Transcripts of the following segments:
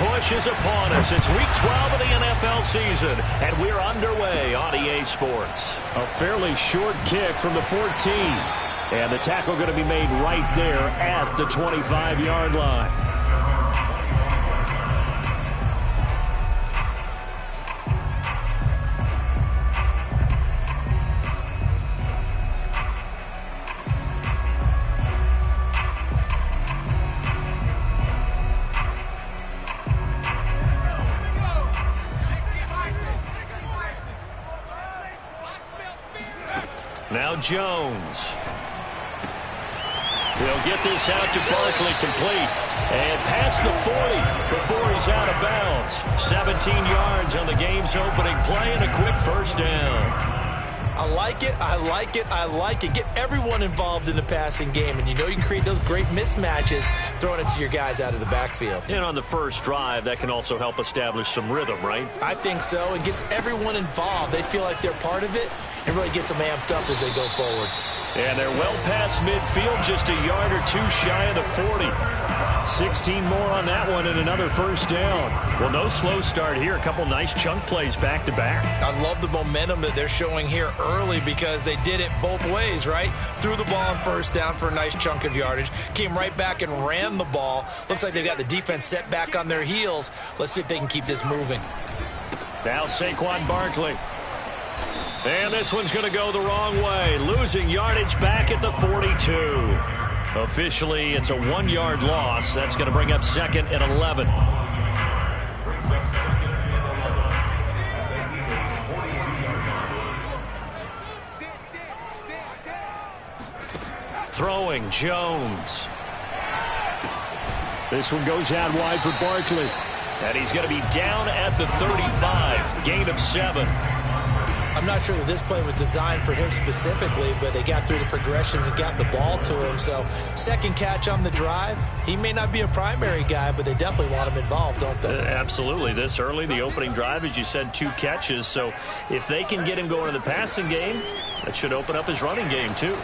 push is upon us. It's week 12 of the NFL season, and we're underway on EA Sports. A fairly short kick from the 14. And the tackle going to be made right there at the 25-yard line. Now Jones. He'll get this out to Barkley, complete. And past the 40 before he's out of bounds. 17 yards on the game's opening play and a quick first down. I like it, I like it, I like it. Get everyone involved in the passing game, and you know you can create those great mismatches throwing it to your guys out of the backfield. And on the first drive, that can also help establish some rhythm, right? I think so. It gets everyone involved. They feel like they're part of it and really gets them amped up as they go forward. And they're well past midfield, just a yard or two shy of the 40. 16 more on that one and another first down. Well, no slow start here. A couple nice chunk plays back-to-back. I love the momentum that they're showing here early because they did it both ways, right? Threw the ball on first down for a nice chunk of yardage. Came right back and ran the ball. Looks like they've got the defense set back on their heels. Let's see if they can keep this moving. Now Saquon Barkley. And this one's going to go the wrong way. Losing yardage back at the 42. Officially, it's a 1-yard loss. That's going to bring up second and 11. Throwing, Jones. This one goes out wide for Barkley. And he's going to be down at the 35. Gain of 7. I'm not sure that this play was designed for him specifically, but they got through the progressions and got the ball to him. So second catch on the drive. He may not be a primary guy, but they definitely want him involved, don't they? Absolutely. This early, the opening drive, as you said, 2 catches. So if they can get him going in the passing game, that should open up his running game too.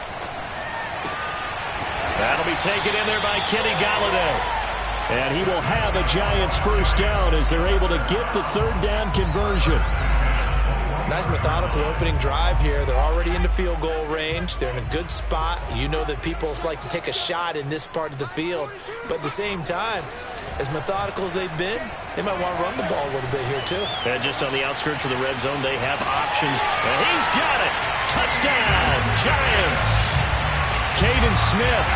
That'll be taken in there by Kenny Golladay. And he will have a Giants first down as they're able to get the third down conversion. Nice methodical opening drive here. They're already in the field goal range. They're in a good spot. You know that people like to take a shot in this part of the field. But at the same time, as methodical as they've been, they might want to run the ball a little bit here too. And just on the outskirts of the red zone, they have options. And he's got it. Touchdown, Giants. Caden Smith,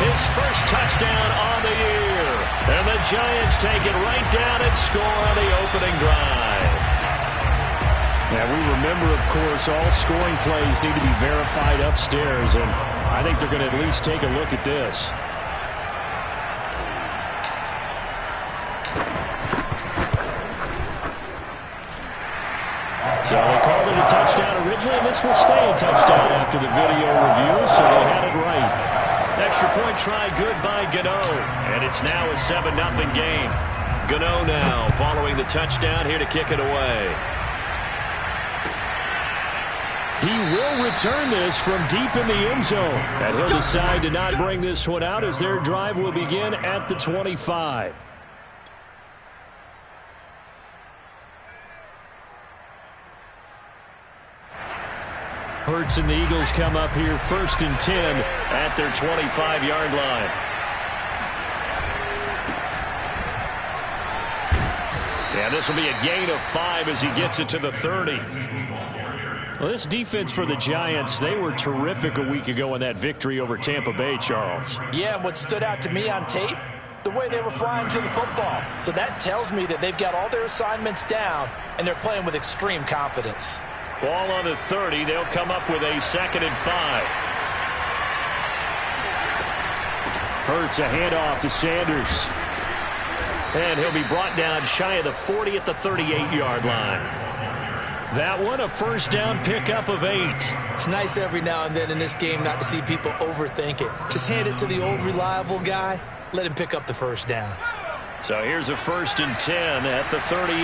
his first touchdown on the year. And the Giants take it right down and score on the opening drive. Now, we remember, of course, all scoring plays need to be verified upstairs, and I think they're going to at least take a look at this. So they called it a touchdown originally, and this will stay a touchdown after the video review, so they had it right. Extra point try good by Gano, and it's now a 7-0 game. Gano now following the touchdown here to kick it away. He will return this from deep in the end zone. And he'll decide to not bring this one out as their drive will begin at the 25. Hurts and the Eagles come up here first and 10 at their 25-yard line. Yeah, this will be a gain of 5 as he gets it to the 30. Well, this defense for the Giants, they were terrific a week ago in that victory over Tampa Bay, Charles. Yeah, and what stood out to me on tape, the way they were flying to the football. So that tells me that they've got all their assignments down, and they're playing with extreme confidence. Ball on the 30. They'll come up with a 2nd and 5. Hurts a handoff to Sanders. And he'll be brought down shy of the 40 at the 38-yard line. That one, a first down pickup of 8. It's nice every now and then in this game not to see people overthink it. Just hand it to the old reliable guy. Let him pick up the first down. So here's a 1st and 10 at the 38.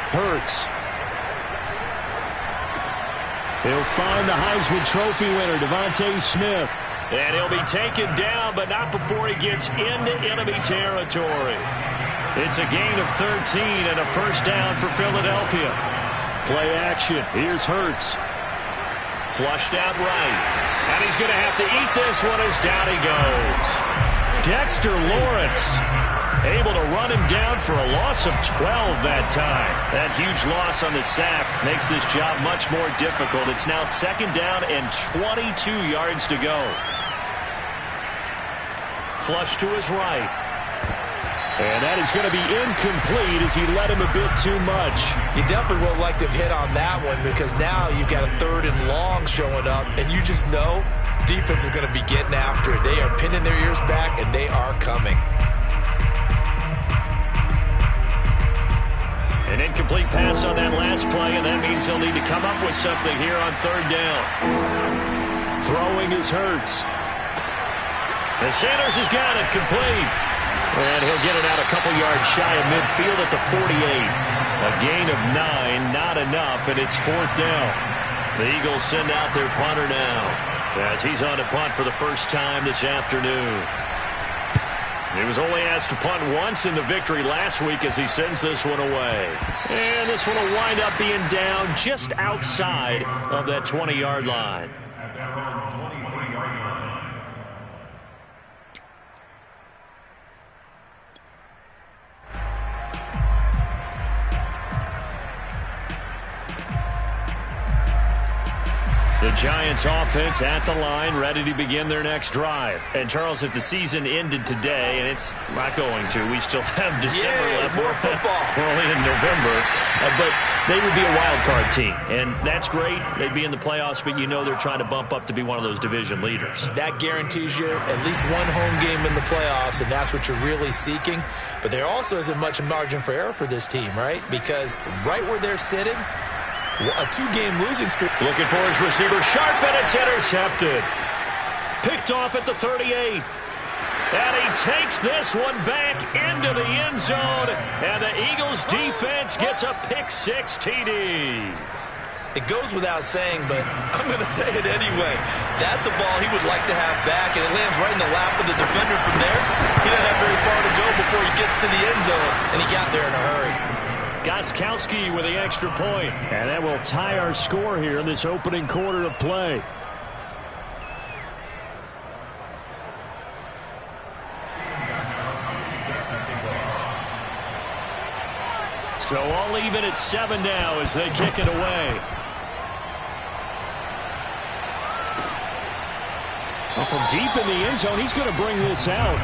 Hurts. He'll find the Heisman Trophy winner, Devontae Smith. And he'll be taken down, but not before he gets into enemy territory. It's a gain of 13 and a first down for Philadelphia. Play action. Here's Hurts. Flushed out right. And he's going to have to eat this one as down he goes. Dexter Lawrence able to run him down for a loss of 12 that time. That huge loss on the sack makes this job much more difficult. It's now second down and 22 yards to go. Flush to his right. And that is going to be incomplete as he led him a bit too much. You definitely would like to have hit on that one because now you've got a 3rd and long showing up, and you just know defense is going to be getting after it. They are pinning their ears back, and they are coming. An incomplete pass on that last play, and that means he'll need to come up with something here on 3rd down. Throwing his Hurts. And Sanders has got it complete. And he'll get it out a couple yards shy of midfield at the 48. A gain of 9, not enough, and it's 4th down. The Eagles send out their punter now as he's on to punt for the first time this afternoon. He was only asked to punt once in the victory last week as he sends this one away. And this one will wind up being down just outside of that 20-yard line. The Giants offense at the line, ready to begin their next drive. And, Charles, if the season ended today, and it's not going to, we still have December left. More football. We're only in November. But they would be a wild card team, and that's great. They'd be in the playoffs, but you know they're trying to bump up to be one of those division leaders. That guarantees you at least one home game in the playoffs, and that's what you're really seeking. But there also isn't much margin for error for this team, right? Because right where they're sitting, a 2-game losing streak. Looking for his receiver, Sharp, and it's intercepted. Picked off at the 38. And he takes this one back into the end zone. And the Eagles defense gets a pick-6 TD. It goes without saying, but I'm going to say it anyway. That's a ball he would like to have back, and it lands right in the lap of the defender from there. He doesn't have very far to go before he gets to the end zone, and he got there in a hurry. Gostkowski with the extra point. And that will tie our score here in this opening quarter of play. So all even at 7 now as they kick it away. Well, from deep in the end zone, he's going to bring this out.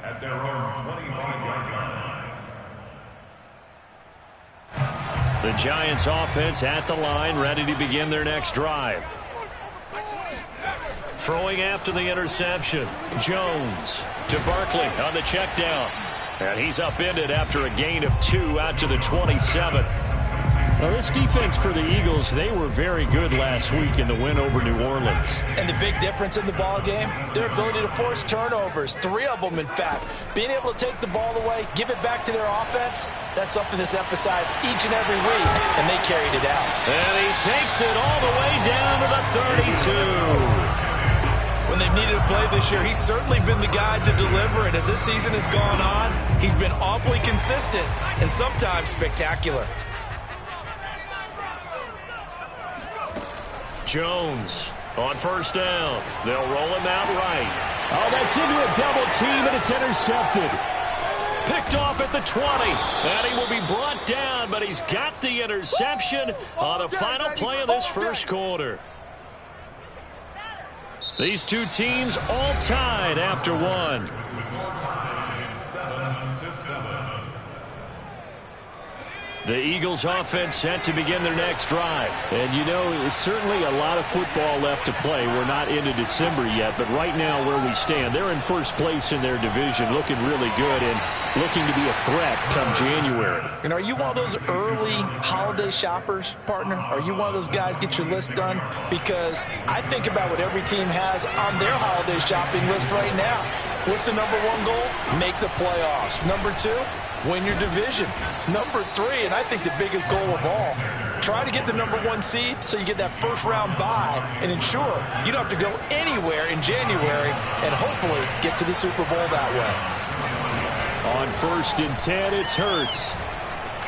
At their own 25-yard line. The Giants offense at the line, ready to begin their next drive. Throwing after the interception. Jones to Barkley on the check down. And he's upended after a gain of 2 out to the 27. Now, this defense for the Eagles, they were very good last week in the win over New Orleans. And the big difference in the ball game, their ability to force turnovers, 3 of them in fact. Being able to take the ball away, give it back to their offense, that's something that's emphasized each and every week, and they carried it out. And he takes it all the way down to the 32. When they've needed a play this year, he's certainly been the guy to deliver, and as this season has gone on, he's been awfully consistent and sometimes spectacular. Jones on first down. They'll roll him out right. Oh, that's into a double team, and it's intercepted. Picked off at the 20. And he will be brought down, but he's got the interception on the final play of this first quarter. These two teams all tied after 1. 7-7. The Eagles offense set to begin their next drive. And you know, it's certainly a lot of football left to play. We're not into December yet, but right now where we stand, they're in first place in their division, looking really good and looking to be a threat come January. And are you one of those early holiday shoppers, partner? Are you one of those guys get your list done? Because I think about what every team has on their holiday shopping list right now. What's the number 1 goal? Make the playoffs. Number 2, win your division. Number 3, and I think the biggest goal of all, Try to get the #1 seed so you get that first-round bye and ensure you don't have to go anywhere in January and hopefully get to the Super Bowl that way. On 1st and 10, it's Hurts.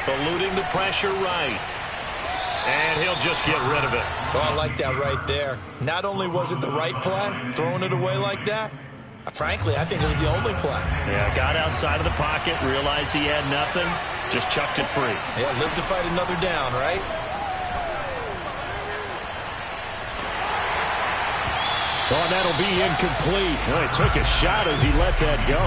Eluding the pressure right. And he'll just get rid of it. Oh, I like that right there. Not only was it the right play, throwing it away like that, frankly, I think it was the only play. Yeah, got outside of the pocket, realized he had nothing, just chucked it free. Yeah, live to fight another down, right? Oh, that'll be incomplete. Well, he took a shot as he let that go.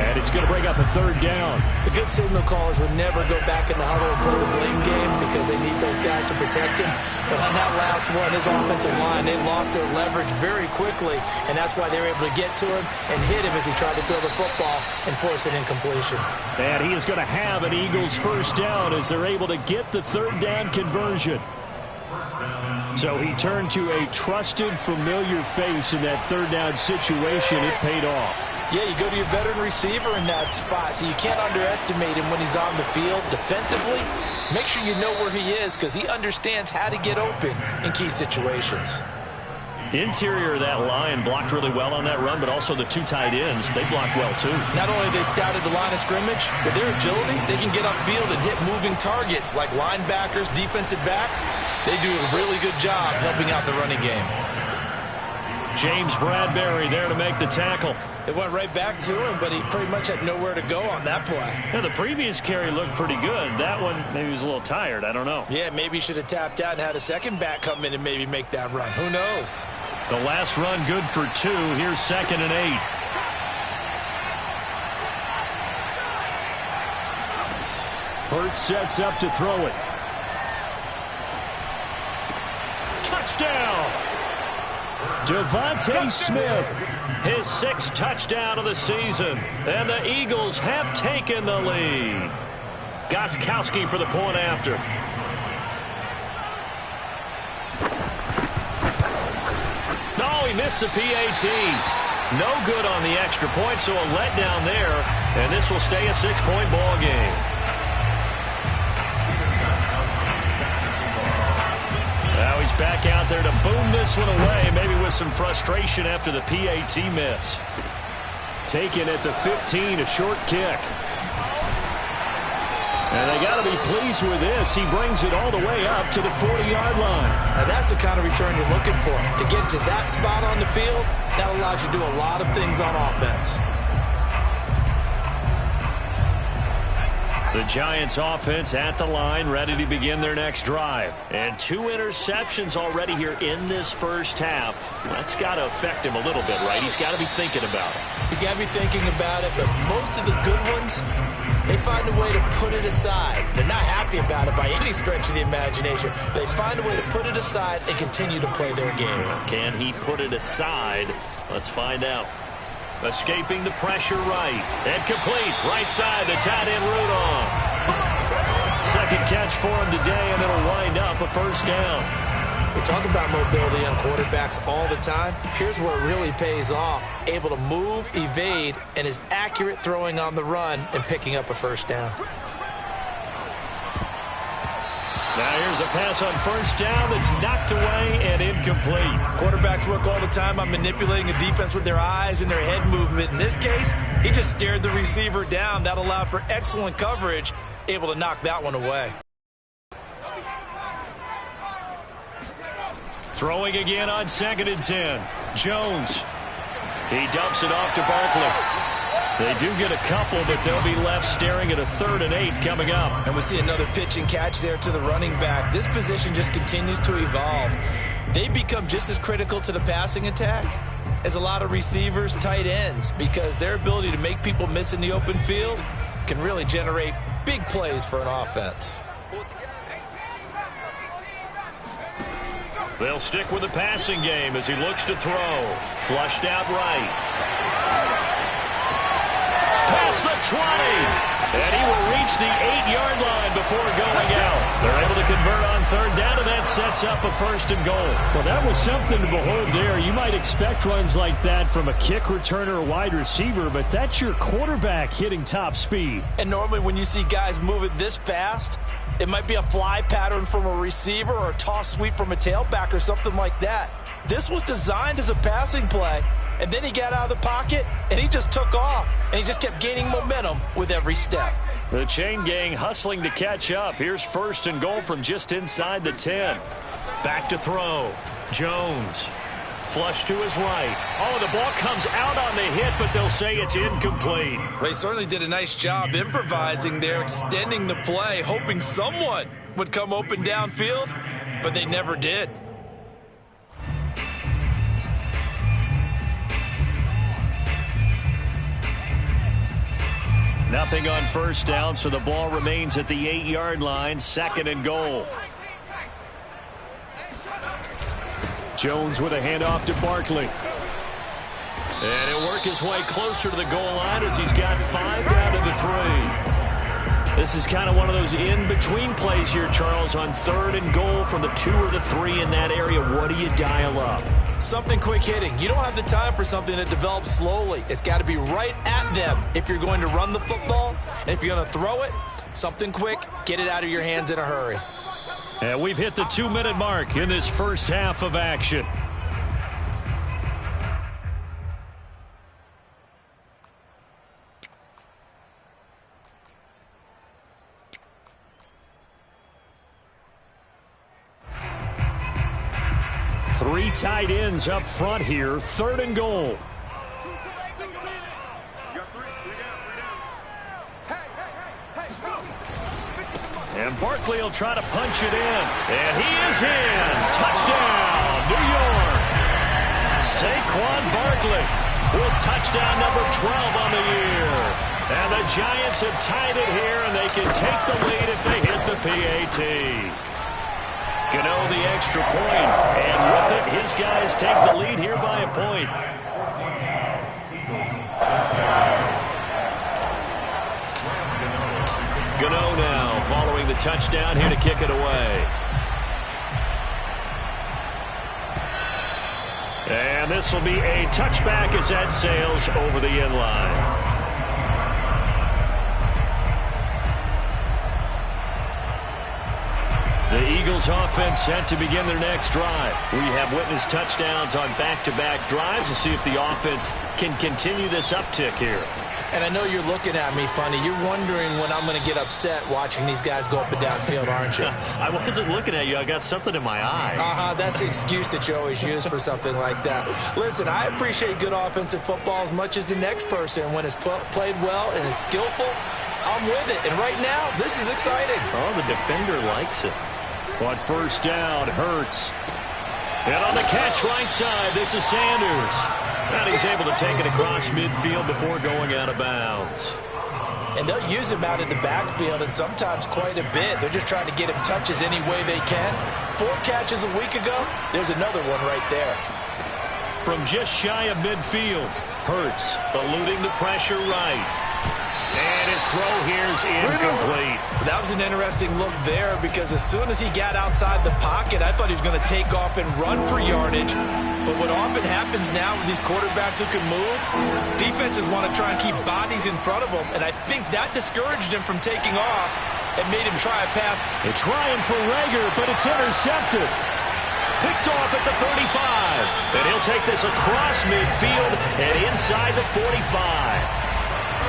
And it's going to bring up a 3rd down. The good signal callers would never go back in the huddle and play the blame game because they need those guys to protect him. But on that last one, his offensive line, they lost their leverage very quickly, and that's why they were able to get to him and hit him as he tried to throw the football and force an incompletion. And he is going to have an Eagles 1st down as they're able to get the 3rd down conversion. So he turned to a trusted, familiar face in that 3rd down situation. It paid off. Yeah, you go to your veteran receiver in that spot, so you can't underestimate him when he's on the field defensively. Make sure you know where he is because he understands how to get open in key situations. Interior of that line blocked really well on that run, but also the 2 tight ends, they blocked well too. Not only have they scouted the line of scrimmage, with their agility, they can get upfield and hit moving targets like linebackers, defensive backs. They do a really good job helping out the running game. James Bradbury there to make the tackle. It went right back to him, but he pretty much had nowhere to go on that play. Yeah, the previous carry looked pretty good. That one, maybe he was a little tired. I don't know. Yeah, maybe he should have tapped out and had a second back come in and maybe make that run. Who knows? The last run good for 2. Here's 2nd and 8. Hurts sets up to throw it. Touchdown! Devontae Smith, his 6th touchdown of the season, and the Eagles have taken the lead. Gostkowski for the point after. No, he missed the PAT. No good on the extra point, so a letdown there, and this will stay a 6-point ball game. Now he's back out there to boom this one away, maybe with some frustration after the PAT miss. Taken at the 15, a short kick. And they got to be pleased with this. He brings it all the way up to the 40-yard line. Now that's the kind of return you're looking for. To get to that spot on the field, that allows you to do a lot of things on offense. The Giants offense at the line, ready to begin their next drive. And 2 interceptions already here in this first half. That's got to affect him a little bit, right? He's got to be thinking about it. He's got to be thinking about it, but most of the good ones, they find a way to put it aside. They're not happy about it by any stretch of the imagination. They find a way to put it aside and continue to play their game. Can he put it aside? Let's find out. Escaping the pressure right. And complete. Right side, the tight end Rudolph. 2nd catch for him today, and it'll wind up a 1st down. We talk about mobility on quarterbacks all the time. Here's where it really pays off. Able to move, evade, and is accurate throwing on the run and picking up a 1st down. Now here's a pass on 1st down that's knocked away and incomplete. Quarterbacks work all the time on manipulating a defense with their eyes and their head movement. In this case, he just stared the receiver down. That allowed for excellent coverage, able to knock that one away. Throwing again on 2nd and 10. Jones. He dumps it off to Barkley. They do get a couple, but they'll be left staring at a 3rd and 8 coming up. And we see another pitch and catch there to the running back. This position just continues to evolve. They become just as critical to the passing attack as a lot of receivers, tight ends, because their ability to make people miss in the open field can really generate big plays for an offense. They'll stick with the passing game as he looks to throw. Flushed out right. Past the 20. And he will reach the 8-yard line before going out. They're able to convert on 3rd down, and that sets up a 1st and goal. Well, that was something to behold there. You might expect runs like that from a kick returner or wide receiver, but that's your quarterback hitting top speed. And normally when you see guys moving this fast, It might be a fly pattern from a receiver or a toss sweep from a tailback or something like that. This was designed as a passing play, and then he got out of the pocket, and he just took off, and he just kept gaining momentum with every step. The chain gang hustling to catch up. Here's 1st and goal from just inside the 10. Back to throw. Jones. Flush to his right. Oh, the ball comes out on the hit, but they'll say it's incomplete. They certainly did a nice job improvising there, extending the play, hoping someone would come open downfield, but they never did. Nothing on 1st down, so the ball remains at the 8-yard line. 2nd and goal. Jones with a handoff to Barkley. And he'll work his way closer to the goal line as he's got 5 down to the 3. This is kind of one of those in-between plays here, Charles, on 3rd and goal from the 2 or the 3 in that area. What do you dial up? Something quick hitting. You don't have the time for something that develops slowly. It's got to be right at them if you're going to run the football. And if you're going to throw it, something quick, get it out of your hands in a hurry. And we've hit the 2-minute mark in this first half of action. Three tight ends up front here. 3rd and goal. And Barkley will try to punch it in. And he is in. Touchdown, New York. Saquon Barkley with touchdown number 12 on the year. And the Giants have tied it here, and they can take the lead if they hit the PAT. Gano the extra point. And with it, his guys take the lead here by a point. Gano now following the touchdown here to kick it away. And this will be a touchback as that sails over the end line. The Eagles offense set to begin their next drive. We have witnessed touchdowns on back-to-back drives to see if the offense can continue this uptick here. And I know you're looking at me funny. You're wondering when I'm going to get upset watching these guys go up and down field, aren't you? I wasn't looking at you. I got something in my eye. That's the excuse that you always use for something like that. Listen, I appreciate good offensive football as much as the next person. When it's played well and is skillful, I'm with it. And right now, this is exciting. Oh, the defender likes it. On 1st down, Hurts. And on the catch right side, this is Sanders. And he's able to take it across midfield before going out of bounds. And they'll use him out in the backfield, and sometimes quite a bit. They're just trying to get him touches any way they can. 4 catches a week ago, there's another one right there. From just shy of midfield, Hurts eluding the pressure right. And his throw here is incomplete. That was an interesting look there because as soon as he got outside the pocket, I thought he was going to take off and run for yardage. But what often happens now with these quarterbacks who can move, defenses want to try and keep bodies in front of them, and I think that discouraged him from taking off and made him try a pass. They're trying for Rager, but it's intercepted. Picked off at the 35. And he'll take this across midfield and inside the 45.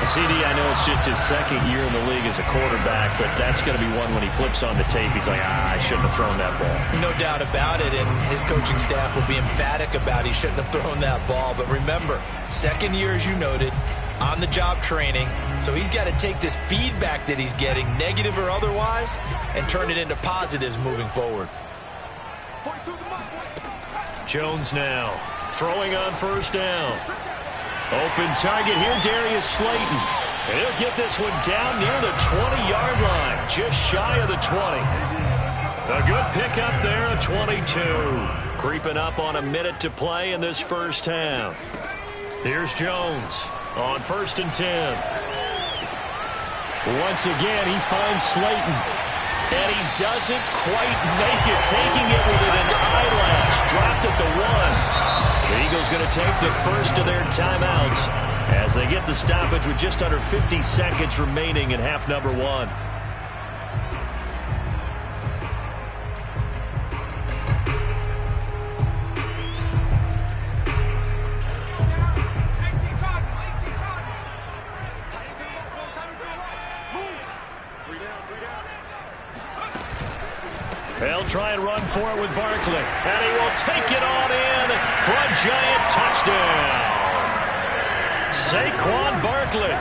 CD, I know it's just his 2nd year in the league as a quarterback, but that's going to be one when he flips on the tape. He's like, I shouldn't have thrown that ball. No doubt about it, and his coaching staff will be emphatic about he shouldn't have thrown that ball. But remember, 2nd year, as you noted, on-the-job training, so he's got to take this feedback that he's getting, negative or otherwise, and turn it into positives moving forward. Jones now throwing on 1st down. Open target here, Darius Slayton. And he'll get this one down near the 20-yard line, just shy of the 20. A good pickup there at 22. Creeping up on a minute to play in this first half. Here's Jones on 1st and 10. Once again, he finds Slayton. And he doesn't quite make it, taking it within an eyelash. Dropped at the 1. The Eagles going to take the first of their timeouts as they get the stoppage with just under 50 seconds remaining in half number 1. They'll try and run for it with Barkley. And he will take it on in for a Giant touchdown. Saquon Barkley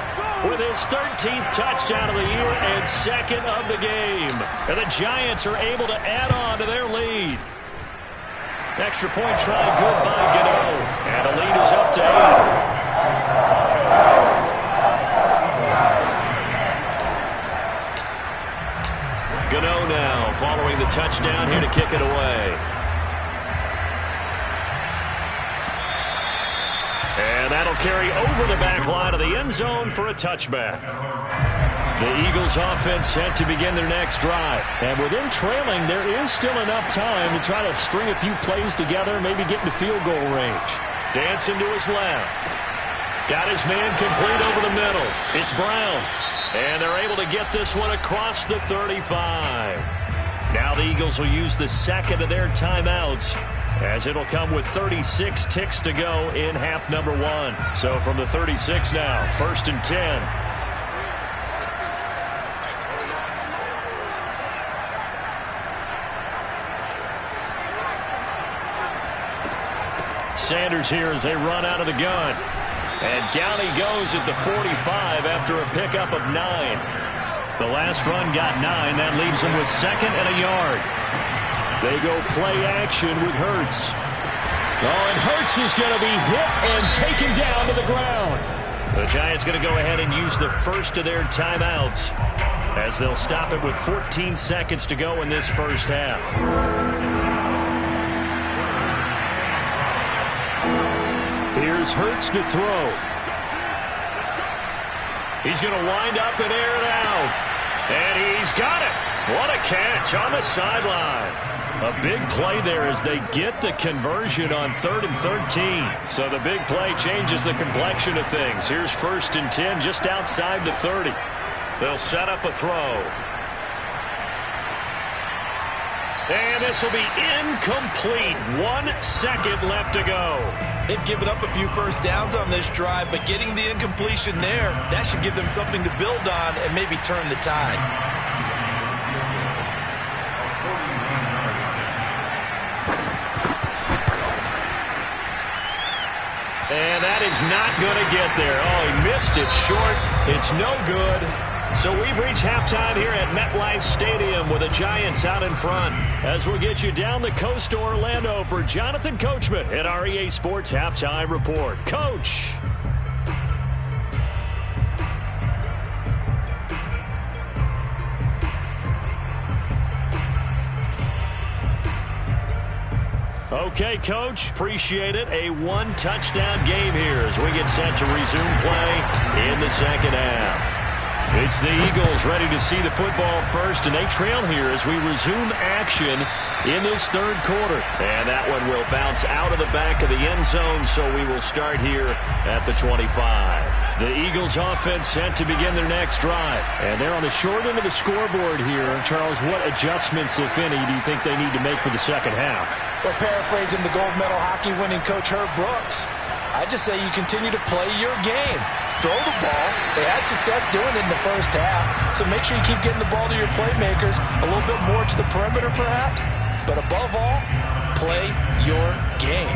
with his 13th touchdown of the year and second of the game. And the Giants are able to add on to their lead. Extra point try good by Gano. And the lead is up to 8. Gano now following the touchdown here to kick it away. And that'll carry over the back line of the end zone for a touchback. The Eagles offense set to begin their next drive. And with them trailing, there is still enough time to try to string a few plays together, maybe get into field goal range. Dancing to his left. Got his man complete over the middle. It's Brown. And they're able to get this one across the 35. Now the Eagles will use the second of their timeouts, as it'll come with 36 ticks to go in half number 1. So from the 36 now, 1st and 10. Sanders here as they run out of the gun. And down he goes at the 45 after a pickup of 9. The last run got 9. That leaves him with 2nd and a yard. They go play action with Hurts. Oh, and Hurts is going to be hit and taken down to the ground. The Giants going to go ahead and use the first of their timeouts, as they'll stop it with 14 seconds to go in this first half. Here's Hurts to throw. He's going to wind up and air it out. And he's got it. What a catch on the sideline. A big play there as they get the conversion on 3rd and 13. So the big play changes the complexion of things. Here's 1st and 10 just outside the 30. They'll set up a throw. And this will be incomplete. 1 second left to go. They've given up a few first downs on this drive, but getting the incompletion there, that should give them something to build on and maybe turn the tide. And that is not going to get there. Oh, he missed it short. It's no good. So we've reached halftime here at MetLife Stadium with the Giants out in front. As we'll get you down the coast to Orlando for Jonathan Coachman at our EA Sports Halftime Report. Coach. Okay, Coach, appreciate it. A 1-touchdown game here as we get set to resume play in the second half. It's the Eagles ready to see the football first, and they trail here as we resume action in this third quarter. And that one will bounce out of the back of the end zone, so we will start here at the 25. The Eagles offense set to begin their next drive. And they're on the short end of the scoreboard here. Charles, what adjustments, if any, do you think they need to make for the second half? Well, paraphrasing the gold medal hockey winning coach Herb Brooks, I just say you continue to play your game. Throw the ball. They had success doing it in the first half, so make sure you keep getting the ball to your playmakers, a little bit more to the perimeter perhaps, but above all, play your game.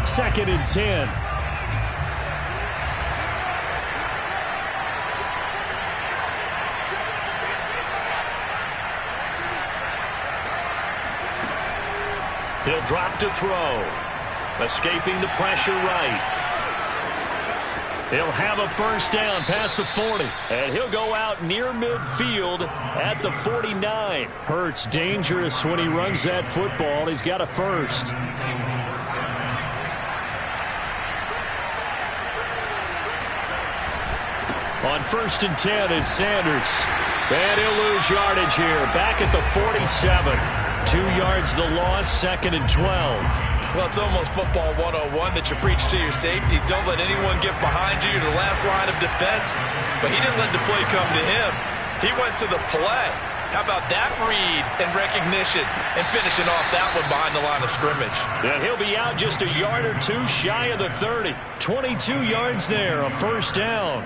2nd and 10. He'll drop to throw. Escaping the pressure right. He'll have a first down past the 40. And he'll go out near midfield at the 49. Hurts dangerous when he runs that football. He's got a first. On 1st and 10, it's Sanders. And he'll lose yardage here. Back at the 47. 2 yards the loss, 2nd and 12. Well, it's almost football 101 that you preach to your safeties. Don't let anyone get behind you to the last line of defense. But he didn't let the play come to him. He went to the play. How about that read and recognition and finishing off that one behind the line of scrimmage? And he'll be out just a yard or two shy of the 30. 22 yards there, a first down.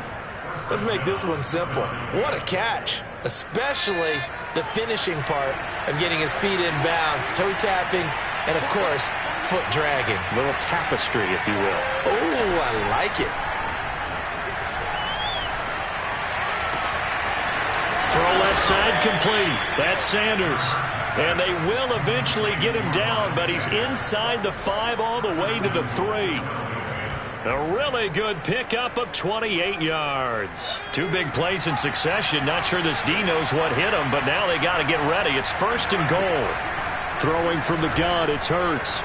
Let's make this one simple. What a catch, especially the finishing part of getting his feet in bounds, toe tapping, and, of course, foot dragging. A little tapestry, if you will. Oh, I like it. Throw left side complete. That's Sanders. And they will eventually get him down, but he's inside the 5 all the way to the 3. A really good pickup of 28 yards. 2 big plays in succession. Not sure this D knows what hit him, but now they got to get ready. It's 1st and goal. Throwing from the gun, it's Hurts.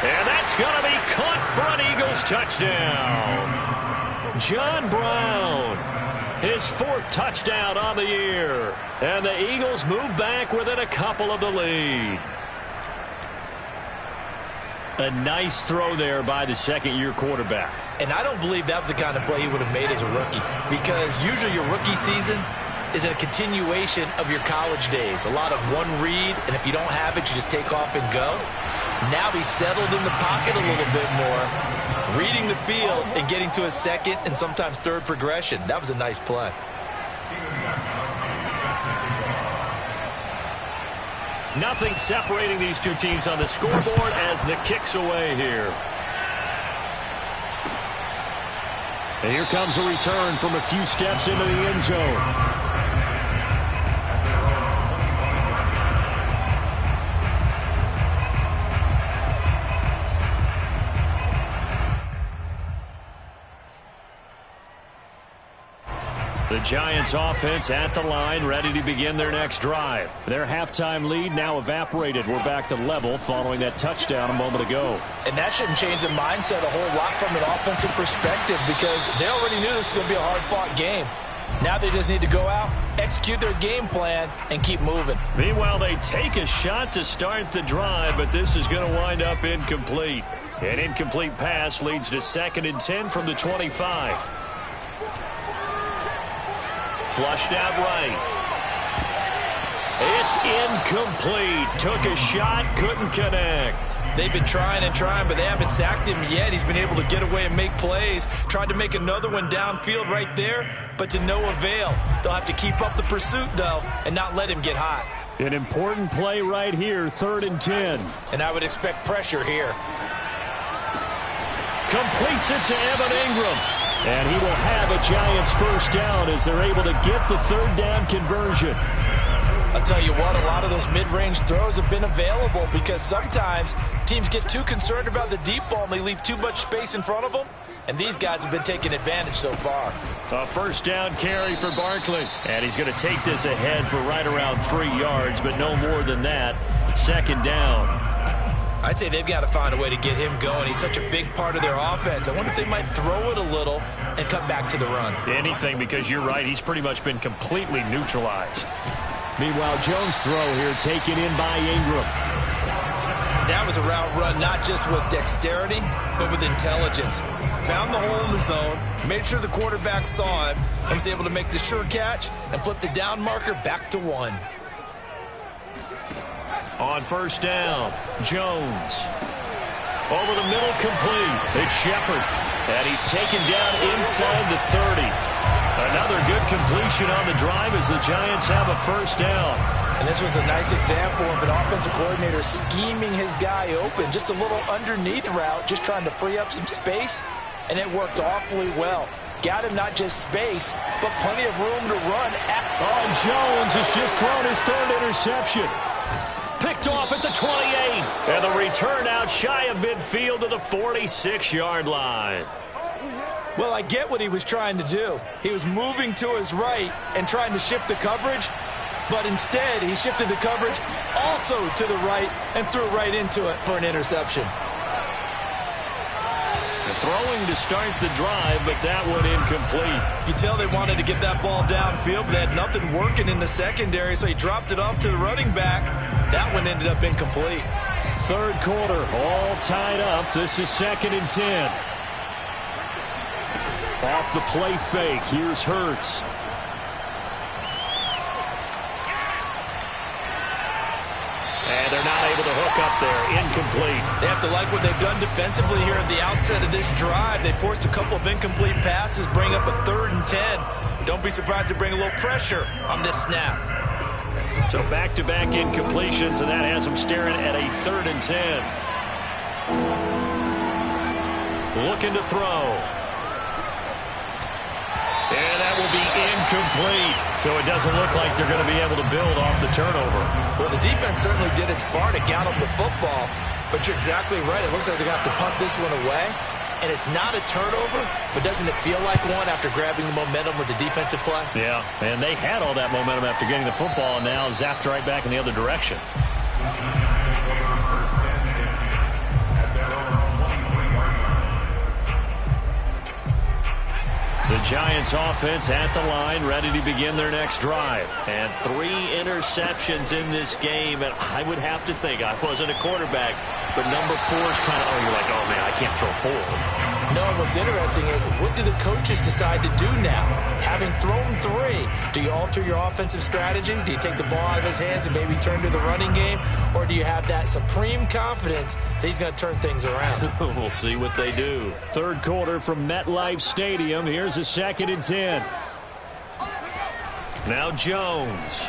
And that's going to be caught for an Eagles touchdown. John Brown, his 4th touchdown on the year. And the Eagles move back within a couple of the lead. A nice throw there by the second-year quarterback. And I don't believe that was the kind of play he would have made as a rookie, because usually your rookie season is a continuation of your college days. A lot of one read, and if you don't have it, you just take off and go. Now he's settled in the pocket a little bit more, reading the field and getting to a second and sometimes third progression. That was a nice play. Nothing separating these two teams on the scoreboard as the kick's away here. And here comes a return from a few steps into the end zone. The Giants offense at the line, ready to begin their next drive. Their halftime lead now evaporated. We're back to level following that touchdown a moment ago. And that shouldn't change the mindset a whole lot from an offensive perspective, because they already knew this was going to be a hard-fought game. Now they just need to go out, execute their game plan, and keep moving. Meanwhile, they take a shot to start the drive, but this is going to wind up incomplete. An incomplete pass leads to 2nd and 10 from the 25. Flushed out right. It's incomplete. Took a shot, couldn't connect. They've been trying and trying, but they haven't sacked him yet. He's been able to get away and make plays. Tried to make another one downfield right there, but to no avail. They'll have to keep up the pursuit, though, and not let him get hot. An important play right here, 3rd and 10. And I would expect pressure here. Completes it to Evan Ingram. And he will have a Giants 1st down as they're able to get the 3rd down conversion. I'll tell you what, a lot of those mid-range throws have been available, because sometimes teams get too concerned about the deep ball and they leave too much space in front of them. And these guys have been taking advantage so far. A 1st down carry for Barkley. And he's going to take this ahead for right around 3 yards, but no more than that. 2nd down. I'd say they've got to find a way to get him going. He's such a big part of their offense. I wonder if they might throw it a little and come back to the run. Anything, because you're right, he's pretty much been completely neutralized. Meanwhile, Jones' throw here taken in by Ingram. That was a route run not just with dexterity, but with intelligence. Found the hole in the zone, made sure the quarterback saw him, and was able to make the sure catch and flip the down marker back to 1. On 1st down, Jones. Over the middle, complete. It's Shepard. And he's taken down inside the 30. Another good completion on the drive as the Giants have a 1st down. And this was a nice example of an offensive coordinator scheming his guy open. Just a little underneath route, just trying to free up some space, and it worked awfully well. Got him not just space, but plenty of room to run. Jones has just thrown his 3rd interception. Picked off at the 28. And the return out shy of midfield to the 46-yard line. Well, I get what he was trying to do. He was moving to his right and trying to shift the coverage, but instead he shifted the coverage also to the right and threw right into it for an interception. Throwing to start the drive, but that one incomplete. You can tell they wanted to get that ball downfield, but they had nothing working in the secondary, so he dropped it off to the running back. That one ended up incomplete. 3rd quarter, all tied up. This is 2nd and 10. Off the play fake, here's Hurts. And they're not able to hook up there. Incomplete. They have to like what they've done defensively here at the outset of this drive. They forced a couple of incomplete passes, bring up a 3rd and 10. Don't be surprised to bring a little pressure on this snap. So back-to-back incompletions, and that has them staring at a 3rd and 10. Looking to throw. And that will be incomplete. So it doesn't look like they're going to be able to build off the turnover. Well, the defense certainly did its part to get them the football. But you're exactly right. It looks like they're going to have to punt this one away. And it's not a turnover, but doesn't it feel like one after grabbing the momentum with the defensive play? Yeah, and they had all that momentum after getting the football, and now zapped right back in the other direction. The Giants offense at the line, ready to begin their next drive. And 3 interceptions in this game. And I would have to think, I wasn't a quarterback, but number 4 is kind of, you're like, oh, man, I can't throw 4. No, what's interesting is, what do the coaches decide to do now? Having thrown 3, do you alter your offensive strategy? Do you take the ball out of his hands and maybe turn to the running game? Or do you have that supreme confidence that he's going to turn things around? We'll see what they do. 3rd quarter from MetLife Stadium. Here's a 2nd and 10. Now Jones.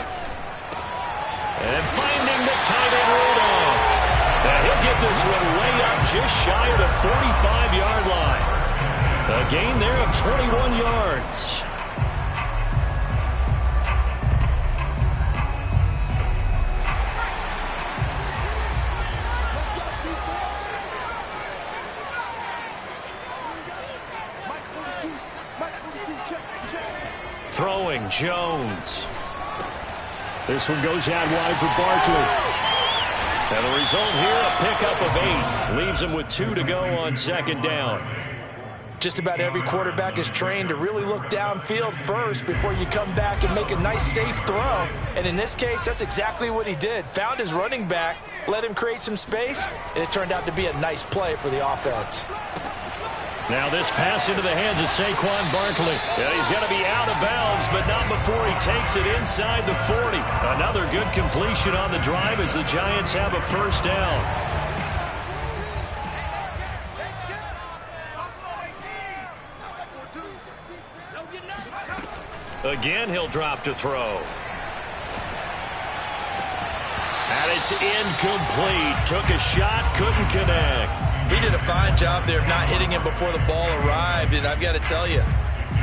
And finding the tight end Rudolph. And he'll get this one way up just shy of the 45-yard line. A gain there of 21 yards. Throwing Jones. This one goes out wide for Barkley. And the result here, a pickup of 8. Leaves him with 2 to go on 2nd down. Just about every quarterback is trained to really look downfield first before you come back and make a nice, safe throw. And in this case, that's exactly what he did. Found his running back, let him create some space, and it turned out to be a nice play for the offense. Now this pass into the hands of Saquon Barkley. Yeah, he's going to be out of bounds, but not before he takes it inside the 40. Another good completion on the drive as the Giants have a 1st down. Again, he'll drop to throw. And it's incomplete. Took a shot, couldn't connect. He did a fine job there of not hitting him before the ball arrived, and I've got to tell you,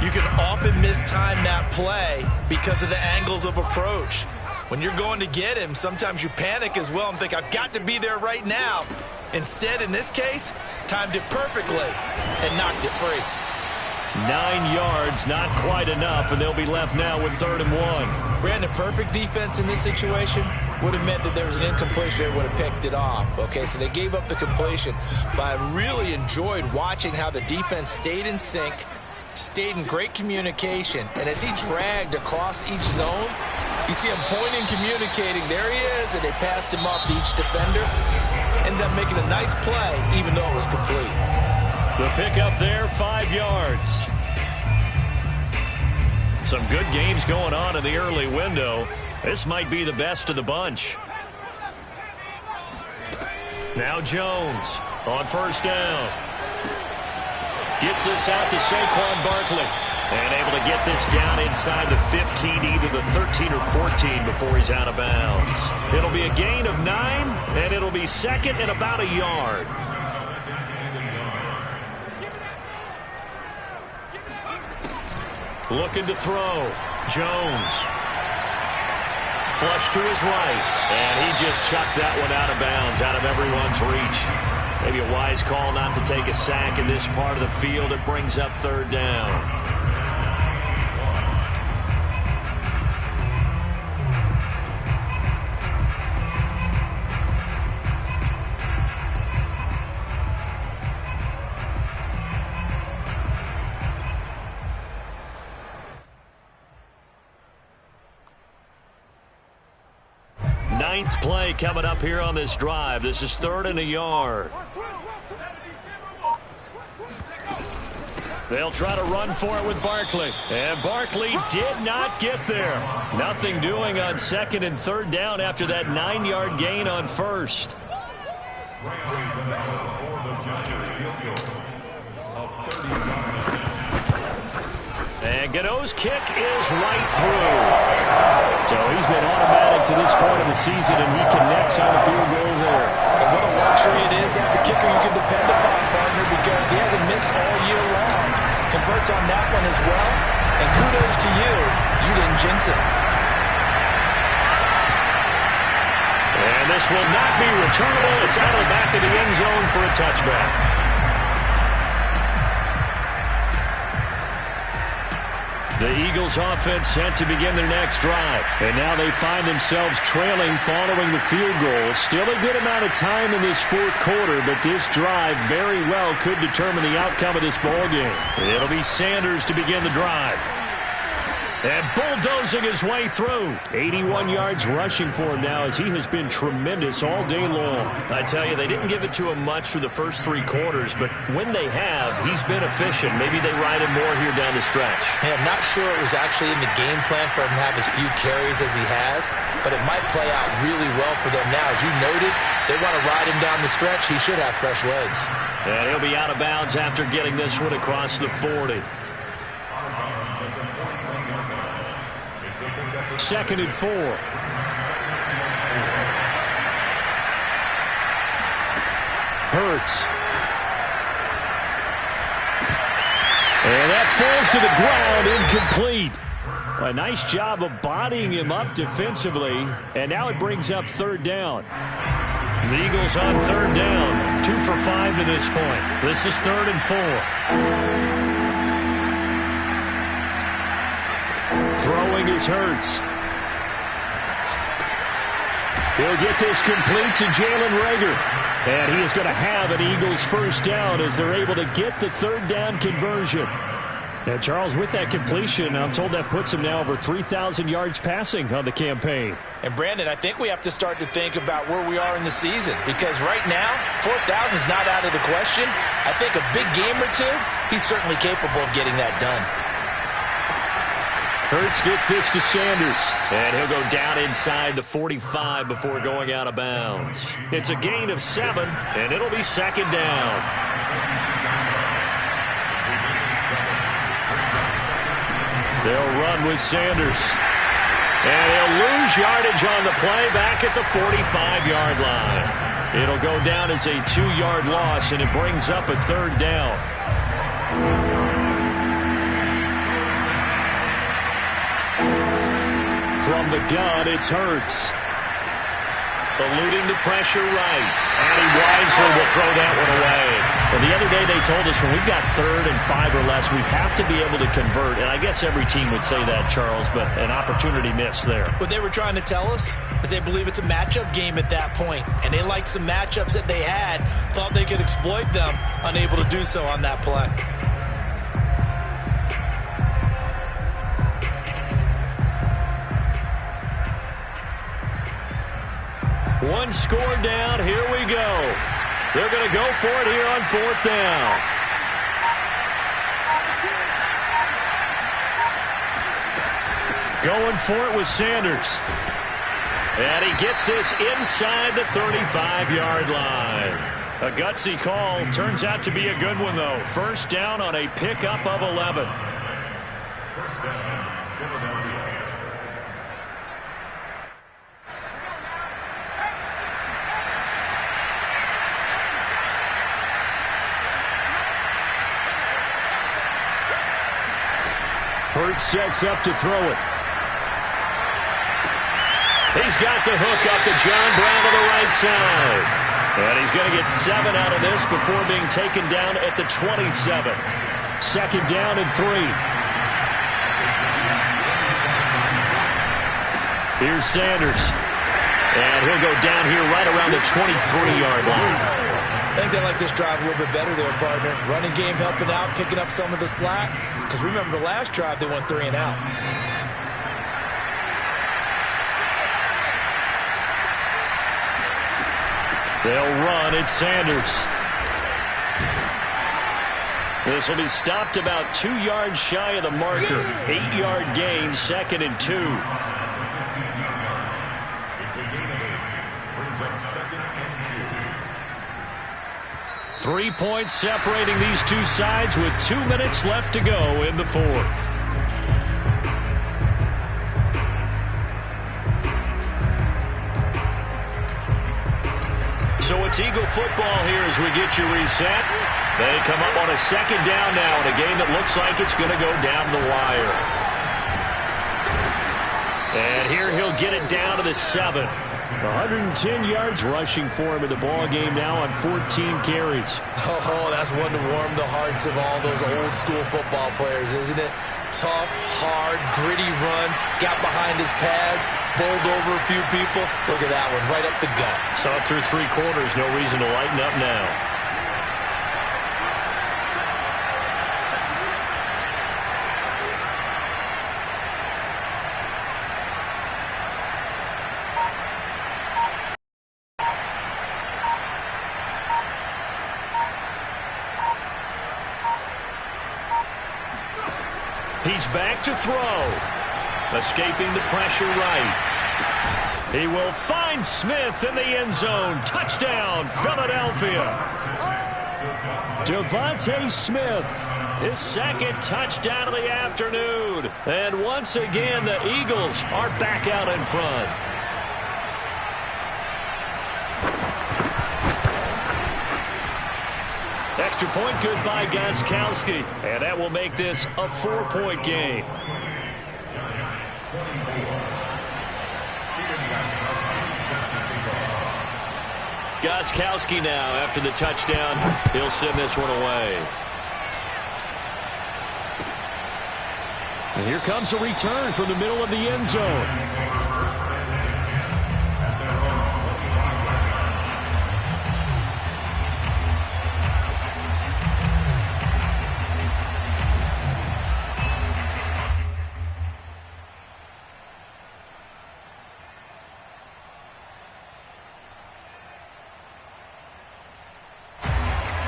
you can often mistime that play because of the angles of approach. When you're going to get him, sometimes you panic as well and think, I've got to be there right now. Instead, in this case, timed it perfectly and knocked it free. 9 yards, not quite enough, and they'll be left now with 3rd and 1. Brandon, perfect defense in this situation would have meant that there was an incompletion that would have picked it off. Okay, so they gave up the completion, but I really enjoyed watching how the defense stayed in sync, stayed in great communication, and as he dragged across each zone, you see him pointing, communicating, there he is, and they passed him off to each defender. Ended up making a nice play, even though it was complete. The pickup there, 5 yards. Some good games going on in the early window. This might be the best of the bunch. Now Jones on 1st down. Gets this out to Saquon Barkley. And able to get this down inside the 15, either the 13 or 14 before he's out of bounds. It'll be a gain of 9, and it'll be 2nd and about a yard. Looking to throw. Jones. Flush to his right. And he just chucked that one out of bounds, out of everyone's reach. Maybe a wise call not to take a sack in this part of the field. It brings up 3rd down. Ninth play coming up here on this drive. This is 3rd and a yard. They'll try to run for it with Barkley. And Barkley did not get there. Nothing doing on 2nd and 3rd down after that 9-yard gain on 1st. And Godot's kick is right through. So he's been automatic to this point of the season, and he connects on the field goal there. And what a luxury it is to have a kicker you can depend upon, partner, because he hasn't missed all year long. Converts on that one as well. And kudos to you. You didn't jinx it. And this will not be returnable. It's out of the back of the end zone for a touchback. The Eagles offense set to begin their next drive. And now they find themselves trailing following the field goal. Still a good amount of time in this fourth quarter, but this drive very well could determine the outcome of this ball game. It'll be Sanders to begin the drive. And bulldozing his way through. 81 yards rushing for him now as he has been tremendous all day long. I tell you, they didn't give it to him much through the first three quarters, but when they have, he's been efficient. Maybe they ride him more here down the stretch. Hey, I'm not sure it was actually in the game plan for him to have as few carries as he has, but it might play out really well for them now. As you noted, they want to ride him down the stretch. He should have fresh legs. And he'll be out of bounds after getting this one across the 40. 2nd and 4. Hurts. And that falls to the ground, incomplete. A nice job of bodying him up defensively, and now it brings up 3rd down. The Eagles on 3rd down, 2 for 5 to this point. This is 3rd and 4. Throwing is Hurts. He'll get this complete to Jalen Reagor. And he is going to have an Eagles first down as they're able to get the 3rd down conversion. And Charles, with that completion, I'm told that puts him now over 3,000 yards passing on the campaign. And Brandon, I think we have to start to think about where we are in the season, because right now, 4,000 is not out of the question. I think a big game or two, he's certainly capable of getting that done. Hurts gets this to Sanders, and he'll go down inside the 45 before going out of bounds. It's a gain of 7, and it'll be 2nd down. They'll run with Sanders, and he'll lose yardage on the play back at the 45-yard line. It'll go down as a 2-yard loss, and it brings up a 3rd down. From the gun, it's Hurts. Eluding the pressure right. And he wisely will throw that one away. Well, the other day they told us when we've got 3rd and 5 or less, we have to be able to convert. And I guess every team would say that, Charles, but an opportunity missed there. What they were trying to tell us is they believe it's a matchup game at that point. And they liked some matchups that they had, thought they could exploit them, unable to do so on that play. One score down. Here we go. They're going to go for it here on 4th down. Going for it with Sanders. And he gets this inside the 35-yard line. A gutsy call. Turns out to be a good one, though. First down on a pickup of 11. First down, Philadelphia. Hurts sets up to throw it. He's got the hook up to John Brown to the right side. And he's going to get 7 out of this before being taken down at the 27. 2nd down and 3. Here's Sanders. And he'll go down here right around the 23-yard line. I think they like this drive a little bit better there, partner. Running game helping out, picking up some of the slack. Because remember the last drive, they went 3 and out. They'll run at Sanders. This will be stopped about 2 yards shy of the marker. 8-yard gain, 2nd and 2. It's a gain of 8. Brings up 2nd and 2. 3 points separating these two sides with 2 minutes left to go in the 4th. So it's Eagle football here as we get you reset. They come up on a second down now in a game that looks like it's going to go down the wire. And here he'll get it down to the 7. 110 yards rushing for him in the ball game now on 14 carries. Oh, that's one to warm the hearts of all those old school football players, isn't it? Tough, hard, gritty run, got behind his pads, bowled over a few people. Look at that one, right up the gut. Saw it through 3 quarters, no reason to lighten up now. He's back to throw. Escaping the pressure right. He will find Smith in the end zone. Touchdown, Philadelphia. Devontae Smith, his second touchdown of the afternoon. And once again, the Eagles are back out in front. Extra point good by Gostkowski. And that will make this a 4-point game. Gostkowski now after the touchdown. He'll send this one away. And here comes a return from the middle of the end zone.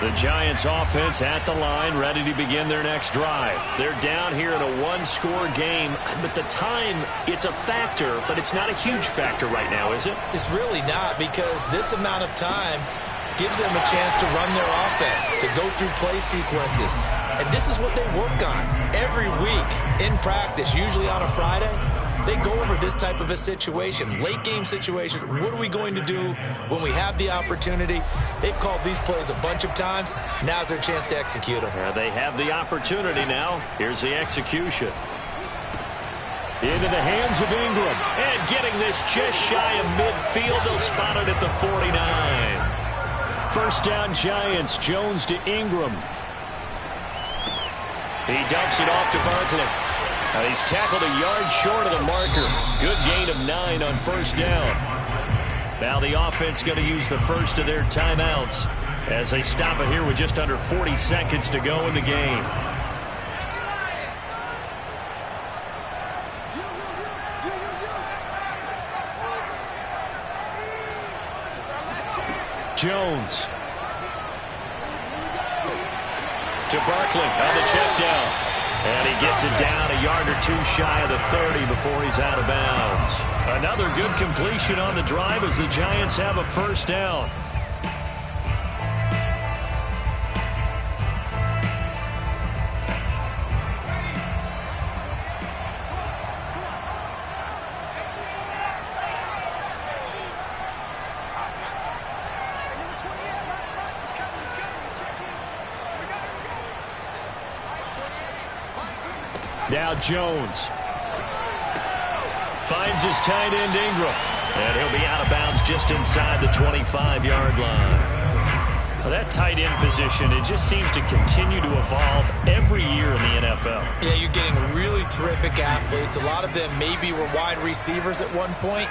The Giants offense at the line, ready to begin their next drive. They're down here in a 1-score game, but the time, it's a factor, but it's not a huge factor right now, is it? It's really not, because this amount of time gives them a chance to run their offense, to go through play sequences. And this is what they work on every week in practice, usually on a Friday. They go over this type of a situation, late game situation. What are we going to do when we have the opportunity? They've called these plays a bunch of times. Now's their chance to execute them. They have the opportunity now. Here's the execution. Into the hands of Ingram. And getting this just shy of midfield. They'll spot it at the 49. First down Giants. Jones to Ingram. He dumps it off to Barkley. He's tackled a yard short of the marker. Good gain of 9 on first down. Now the offense going to use the first of their timeouts as they stop it here with just under 40 seconds to go in the game. Jones. To Barkley on the check down. And he gets it down a yard or 2 shy of the 30 before he's out of bounds. Another good completion on the drive as the Giants have a first down. Now Jones finds his tight end Ingram, and he'll be out of bounds just inside the 25-yard line. Well, that tight end position, it just seems to continue to evolve every year in the NFL. Yeah, you're getting really terrific athletes. A lot of them maybe were wide receivers at one point.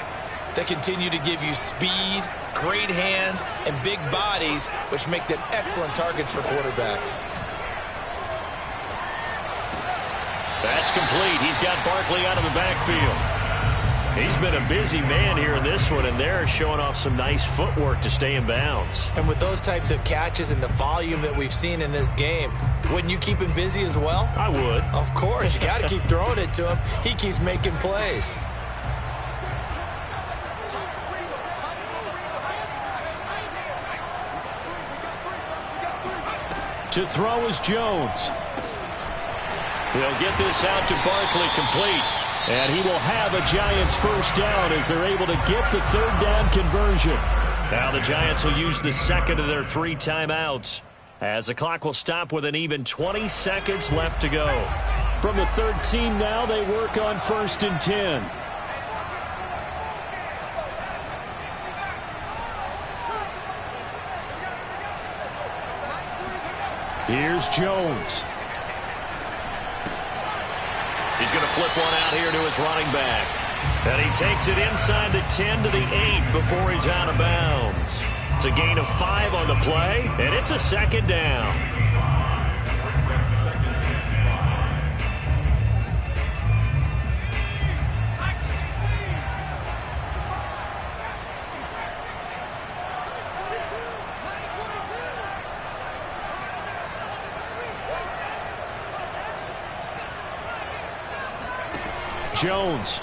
They continue to give you speed, great hands, and big bodies, which make them excellent targets for quarterbacks. That's complete. He's got Barkley out of the backfield. He's been a busy man here in this one, and they're showing off some nice footwork to stay in bounds. And with those types of catches and the volume that we've seen in this game, wouldn't you keep him busy as well? I would. Of course. You got to keep throwing it to him. He keeps making plays. To throw is Jones. He'll get this out to Barkley, complete. And he will have a Giants first down as they're able to get the third down conversion. Now the Giants will use the second of their 3 timeouts, as the clock will stop with an even 20 seconds left to go. From the 13 now, they work on 1st and 10. Here's Jones. He's going to flip one out here to his running back. And he takes it inside the 10 to the 8 before he's out of bounds. It's a gain of 5 on the play, and it's a 2nd down. Jones.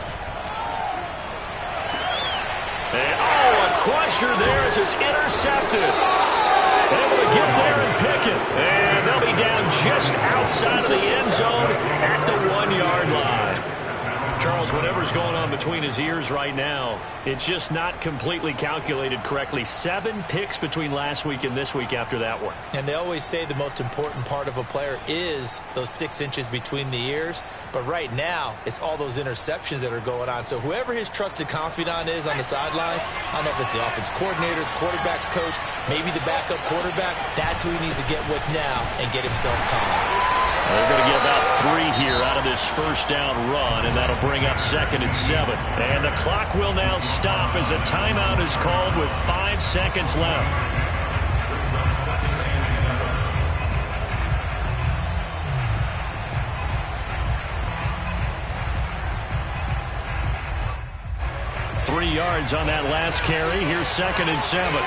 And, a crusher there as it's intercepted. Able to get there and pick it. And they'll be down just outside of the end zone at the 1-yard line. Charles, whatever's going on between his ears right now, it's just not completely calculated correctly. 7 picks between last week and this week after that one. And they always say the most important part of a player is those 6 inches between the ears. But right now, it's all those interceptions that are going on. So whoever his trusted confidant is on the sidelines, I don't know if it's the offense coordinator, the quarterback's coach, maybe the backup quarterback, that's who he needs to get with now and get himself calm. They're going to get about 3 here out of this 1st down run, and that'll bring up 2nd and 7. And the clock will now stop as a timeout is called with 5 seconds left. Three yards on that last carry. Here's 2nd and 7.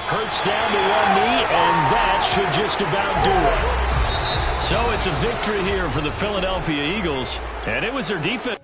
Hurts down to one knee, and that should just about do it. So it's a victory here for the Philadelphia Eagles, and it was their defense.